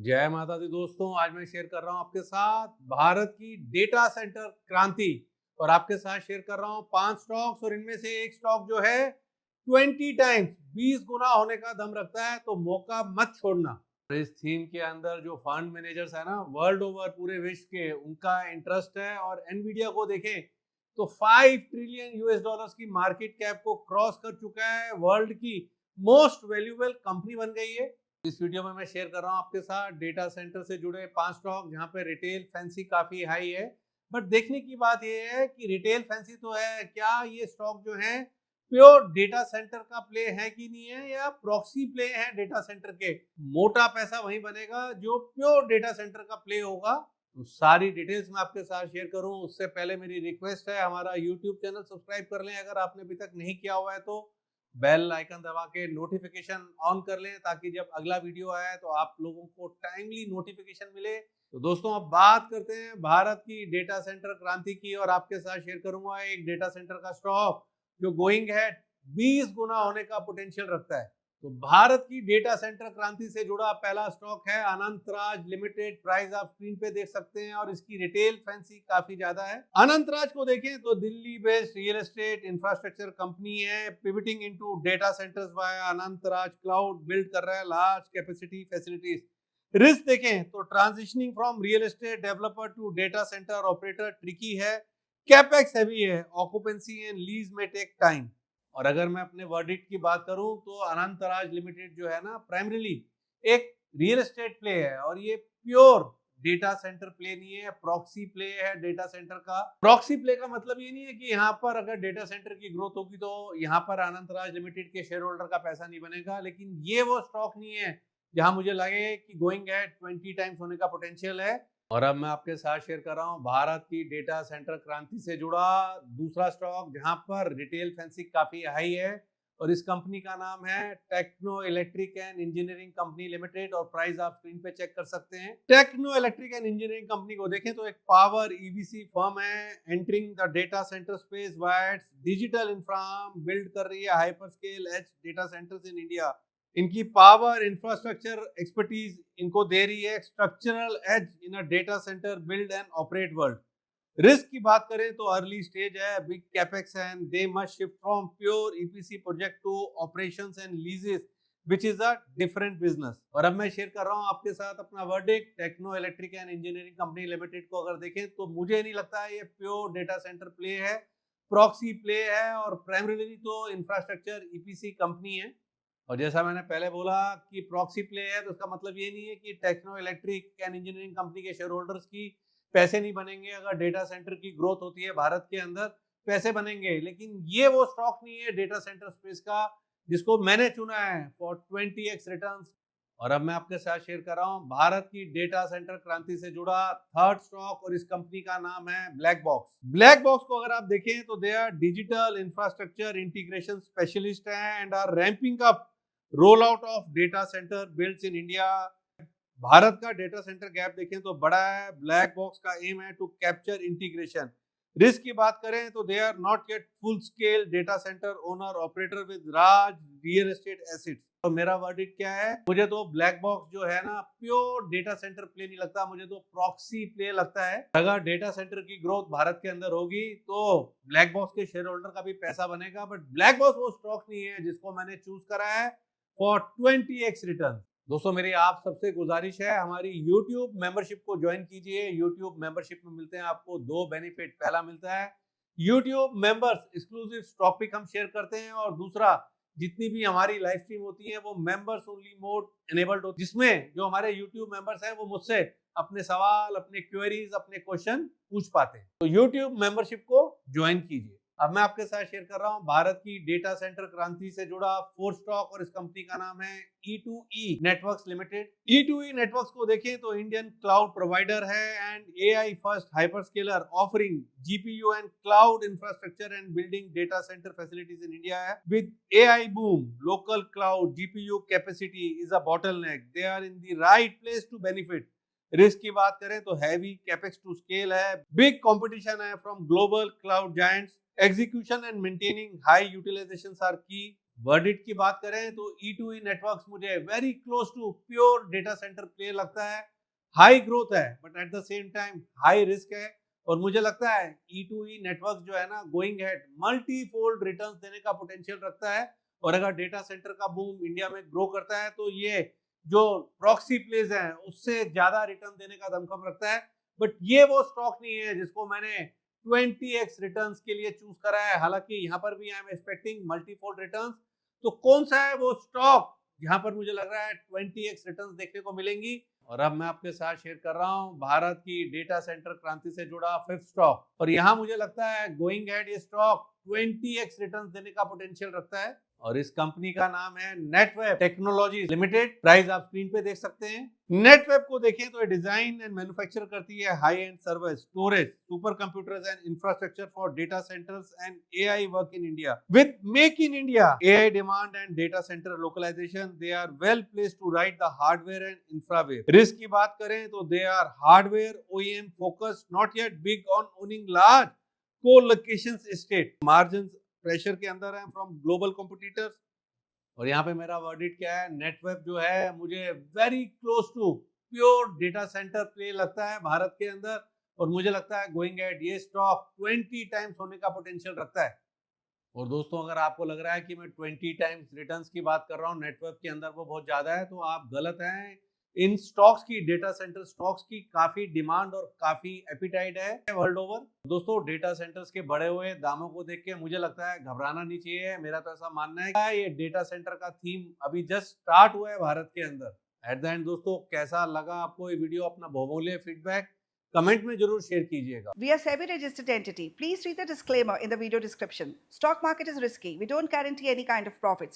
जय माता दी दोस्तों। आज मैं शेयर कर रहा हूं आपके साथ भारत की डेटा सेंटर क्रांति और आपके साथ शेयर कर रहा हूं 5 स्टॉक्स और इनमें से एक स्टॉक जो है 20 टाइम्स 20 गुना होने का दम रखता है, तो मौका मत छोड़ना। और इस थीम के अंदर जो फंड मैनेजर्स है ना, वर्ल्ड ओवर पूरे विश्व के, उनका इंटरेस्ट है। और एनवीडिया को देखें तो 5 ट्रिलियन यूएस डॉलर्स की मार्केट कैप को क्रॉस कर चुका है, वर्ल्ड की मोस्ट वैल्यूएबल कंपनी बन गई है। इस वीडियो में मैं शेयर कर रहा हूं आपके साथ डेटा सेंटर से जुड़े 5 स्टॉक जहां पे रिटेल फैंसी काफी हाई है। बट देखने की बात यह है कि रिटेल फैंसी तो है, क्या ये स्टॉक जो है प्योर डेटा सेंटर का प्ले है कि नहीं है, या प्रॉक्सी प्ले है डेटा सेंटर के। मोटा पैसा वहीं बनेगा जो प्योर डेटा सेंटर का प्ले होगा। तो सारी डिटेल्स मैं आपके साथ शेयर करूं उससे पहले मेरी रिक्वेस्ट है, हमारा यूट्यूब चैनल सब्सक्राइब कर लें अगर आपने अभी तक नहीं किया हुआ है तो। बेल आइकन दबा के नोटिफिकेशन ऑन कर लें ताकि जब अगला वीडियो आए तो आप लोगों को टाइमली नोटिफिकेशन मिले। तो दोस्तों अब बात करते हैं भारत की डेटा सेंटर क्रांति की, और आपके साथ शेयर करूंगा एक डेटा सेंटर का स्टॉक जो गोइंग है 20 गुना होने का पोटेंशियल रखता है। तो भारत की डेटा सेंटर क्रांति से जुड़ा पहला स्टॉक है अनंतराज लिमिटेड। प्राइस आप स्क्रीन पे देख सकते हैं और इसकी रिटेल फैंसी काफी ज्यादा है। अनंतराज को देखें तो Delhi based real estate infrastructure company है, pivoting into data centres via Anantraj cloud build कर रहा है लार्ज कैपेसिटी फैसिलिटीज। रिस्क देखें तो transitioning from real estate developer to data centre operator tricky है, कैपेक्स हैवी है, ऑक्यूपेंसी एंड लीज में take time. और अगर मैं अपने वर्डिक्ट की बात करूं तो अनंतराज लिमिटेड जो है ना, प्राइमरीली एक रियल एस्टेट प्ले है और ये प्योर डेटा सेंटर प्ले नहीं है, प्रॉक्सी प्ले है डेटा सेंटर का। प्रॉक्सी प्ले का मतलब ये नहीं है कि यहाँ पर अगर डेटा सेंटर की ग्रोथ होगी तो यहाँ पर अनंतराज लिमिटेड के शेयर होल्डर का पैसा नहीं बनेगा, लेकिन ये वो स्टॉक नहीं है जहां मुझे लगे कि गोइंग है 20 टाइम्स होने का पोटेंशियल है। और अब मैं आपके साथ शेयर कर रहा हूं भारत की डेटा सेंटर क्रांति से जुड़ा दूसरा स्टॉक जहां पर रिटेल फैंसी काफी हाई है, और इस कंपनी का नाम है techno electric and engineering company limited. और प्राइस आप स्क्रीन पे चेक कर सकते हैं। Techno electric and engineering company को देखें तो एक पावर ईवीसी फर्म है, entering the data centre space wide digital infra build कर रही है hyperscale edge data centres in India. इनकी पावर इंफ्रास्ट्रक्चर एक्सपर्टीज इनको दे रही है structural edge in a data centre build and operate world. Risk की बात करें तो अर्ली स्टेज है, big capex and they must shift from pure EPC project to operations and leases which is a different business. और अब मैं share कर रहा हूं आपके साथ अपना verdict. Techno electric and engineering company limited को अगर देखें तो मुझे नहीं लगता है ये प्योर डेटा सेंटर प्ले है, प्रॉक्सी प्ले है, और प्राइमरीली तो इंफ्रास्ट्रक्चर ईपीसी कंपनी है। और जैसा मैंने पहले बोला कि प्रॉक्सी प्ले है, तो उसका मतलब ये नहीं है कि techno electric and engineering company के शेयर होल्डर्स की पैसे नहीं बनेंगे। अगर डेटा सेंटर की ग्रोथ होती है भारत के अंदर, पैसे बनेंगे, लेकिन ये वो स्टॉक नहीं है डेटा सेंटर स्पेस का जिसको मैंने चुना है फॉर 20x रिटर्न्स। और अब मैं आपके साथ शेयर कर रहा हूं भारत की डेटा सेंटर क्रांति से जुड़ा थर्ड स्टॉक, और इस कंपनी का नाम है ब्लैक बॉक्स। ब्लैक बॉक्स को अगर आप देखें तो they are digital infrastructure integration specialist है and are ramping up roll out of data centre builds in India. Bharat का डेटा सेंटर गैप देखें तो बड़ा है। ब्लैक बॉक्स का एम है टू कैप्चर इंटीग्रेशन। रिस्क की बात करें तो they are not yet full scale data centre owner operator with large real estate assets. तो मेरा वर्डिक्ट क्या है, मुझे तो ब्लैक बॉक्स जो है ना प्योर डेटा सेंटर प्ले नहीं लगता, मुझे तो प्रॉक्सी प्ले लगता है। अगर डेटा सेंटर की ग्रोथ भारत के अंदर होगी तो ब्लैक बॉक्स के शेयर होल्डर का भी पैसा बनेगा, बट ब्लैक बॉक्स वो स्टॉक नहीं है जिसको मैंने चूज करा है फॉर 20x रिटर्न। दोस्तों मेरी आप सबसे गुजारिश है, हमारी YouTube मेंबरशिप को ज्वाइन कीजिए। YouTube मेंबरशिप में मिलते हैं आपको 2 बेनिफिट। पहला मिलता है YouTube मेंबर्स एक्सक्लूसिव टॉपिक हम शेयर करते हैं, और दूसरा जितनी भी हमारी लाइव स्ट्रीम होती है वो मेंबर्स ओनली मोड एनेबल्ड होती है, जिसमें जो हमारे YouTube मेंबर्स हैं वो मुझसे अपने सवाल, अपने क्वेरीज, अपने क्वेश्चन पूछ पाते हैं। तो YouTube मेंबरशिप को ज्वाइन कीजिए। अब मैं आपके साथ शेयर कर रहा हूं भारत की डेटा सेंटर क्रांति से जुड़ा फोर्थ स्टॉक, और इस कंपनी का नाम है E2E networks limited. E2E networks को देखें तो इंडियन क्लाउड प्रोवाइडर है and AI first hyperscaler offering GPU and cloud infrastructure and building data centre facilities in India है। With AI boom local cloud GPU capacity is a bottleneck, they are in the right place to benefit. Risk की बात करें तो heavy capex to scale है, big competition है from global cloud giants, execution and maintaining high utilizations are key, verdict की बात करें तो E2E नेटवर्क्स मुझे very close to pure data centre play लगता है। हाई ग्रोथ है but at the same time high risk है, और मुझे लगता है E2E नेटवर्क जो है ना going head multi fold returns देने का पोटेंशियल रखता है। और अगर डेटा सेंटर का बूम इंडिया में ग्रो करता है तो ये जो प्रॉक्सी प्लेज हैं उससे ज्यादा रिटर्न देने का दमखम रखता है। बट ये वो स्टॉक नहीं है जिसको मैंने 20x रिटर्न्स के लिए चूज करा है। हालांकि यहाँ पर भी I am expecting multifold returns. तो कौन सा है वो स्टॉक जहां पर मुझे लग रहा है 20x रिटर्न्स देखने को मिलेंगी? और अब मैं आपके साथ शेयर कर रहा हूं भारत की डेटा सेंटर क्रांति से जुड़ा फिफ्थ स्टॉक, और यहाँ मुझे लगता है गोइंग हेड ये स्टॉक 20x रिटर्न्स देने का पोटेंशियल रखता है। और इस कंपनी का नाम है नेटवेब टेक्नोलॉजीज लिमिटेड। प्राइस आप स्क्रीन पे देख सकते हैं। नेटवेब को देखें तो डिजाइन एंड मैन्युफैक्चर करती है high end server storage super computers and infrastructure for data centres and AI work in India. With make in India AI demand and data centre localisation, they are well placed to ride the hardware and infraware. Risk की बात करें तो they are hardware OEM focused, not yet big on owning large co-location estate। Margin pressure के अंदर है from global competitors. और यहाँ पे मेरा वर्डिट क्या है, नेटवेब जो है मुझे very close to pure data centre play लगता है भारत के अंदर। और मुझे लगता है गोइंग एट ये स्टॉक 20 टाइम्स होने का पोटेंशियल रखता है। और दोस्तों अगर आपको लग रहा है कि मैं 20 टाइम्स रिटर्न्स की बात कर रहा हूँ नेटवर्क के अंदर वो बहुत ज्यादा है, तो आप गलत हैं। इन स्टॉक्स की, डेटा सेंटर स्टॉक्स की काफी डिमांड और काफी एपिटाइट है वर्ल्ड ओवर। दोस्तों डेटा सेंटर्स के बढ़े हुए दामों को देख के मुझे लगता है घबराना नहीं चाहिए। मेरा तो ऐसा मानना है ये डेटा सेंटर का थीम अभी जस्ट स्टार्ट हुआ है भारत के अंदर। एट द एंड दोस्तों कैसा लगा आपको ये वीडियो, अपना बहुमूल्य फीडबैक कमेंट में जरूर शेयर कीजिएगा। We are SEBI registered entity. Please read the disclaimer in the video description. Stock market is risky. We don't guarantee any kind of profits.